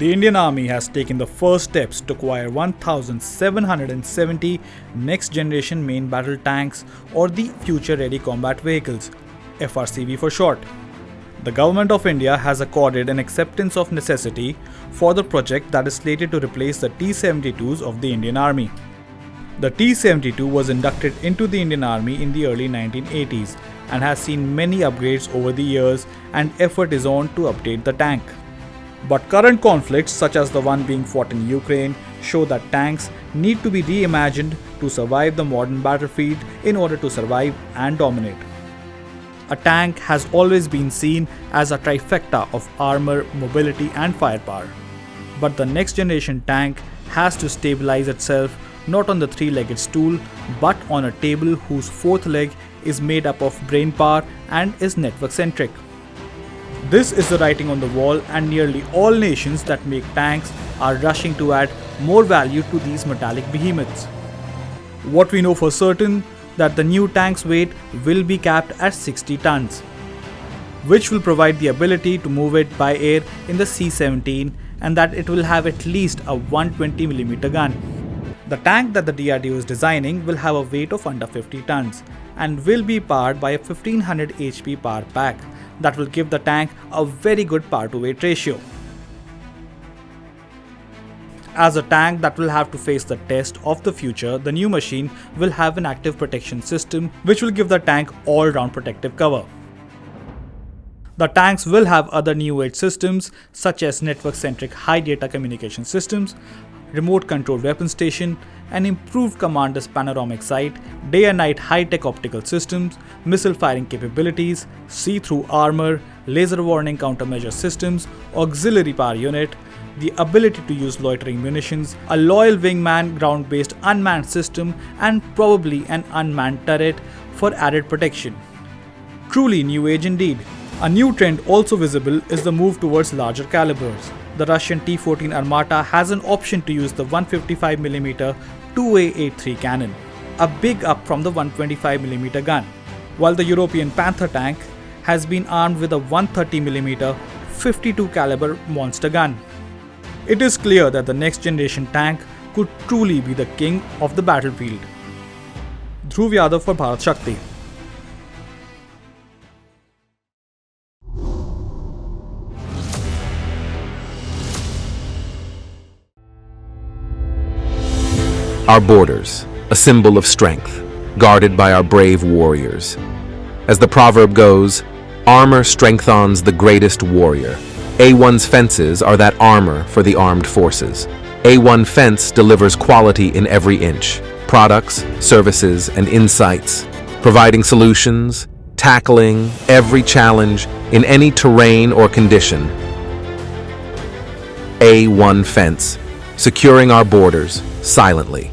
The Indian Army has taken the first steps to acquire 1,770 next-generation main battle tanks or the Future Ready Combat Vehicles, FRCV for short. The Government of India has accorded an acceptance of necessity for the project that is slated to replace the T-72s of the Indian Army. The T-72 was inducted into the Indian Army in the early 1980s and has seen many upgrades over the years, and effort is on to update the tank. But current conflicts, such as the one being fought in Ukraine, show that tanks need to be reimagined to survive the modern battlefield in order to survive and dominate. A tank has always been seen as a trifecta of armor, mobility and firepower. But the next generation tank has to stabilize itself not on the three-legged stool but on a table whose fourth leg is made up of brain power and is network-centric. This is the writing on the wall, and nearly all nations that make tanks are rushing to add more value to these metallic behemoths. What we know for certain that the new tank's weight will be capped at 60 tons, which will provide the ability to move it by air in the C-17, and that it will have at least a 120mm gun. The tank that the DRDO is designing will have a weight of under 50 tons and will be powered by a 1500 HP power pack that will give the tank a very good power to weight ratio. As a tank that will have to face the test of the future, the new machine will have an active protection system which will give the tank all-round protective cover. The tanks will have other new age systems such as network-centric high data communication systems, remote controlled weapon station, an improved commander's panoramic sight, day and night high-tech optical systems, missile firing capabilities, see-through armor, laser warning countermeasure systems, auxiliary power unit, the ability to use loitering munitions, a loyal wingman ground-based unmanned system, and probably an unmanned turret for added protection. Truly new age indeed. A new trend also visible is the move towards larger calibers. The Russian T-14 Armata has an option to use the 155mm 2A83 cannon, a big up from the 125mm gun, while the European Panther tank has been armed with a 130mm 52 caliber monster gun. It is clear that the next generation tank could truly be the king of the battlefield. Dhruv Yadav for Bharat Shakti. Our borders, a symbol of strength, guarded by our brave warriors. As the proverb goes, armor strengthens the greatest warrior. A1's fences are that armor for the armed forces. A1 Fence delivers quality in every inch, products, services, and insights, providing solutions, tackling every challenge in any terrain or condition. A1 Fence, securing our borders silently.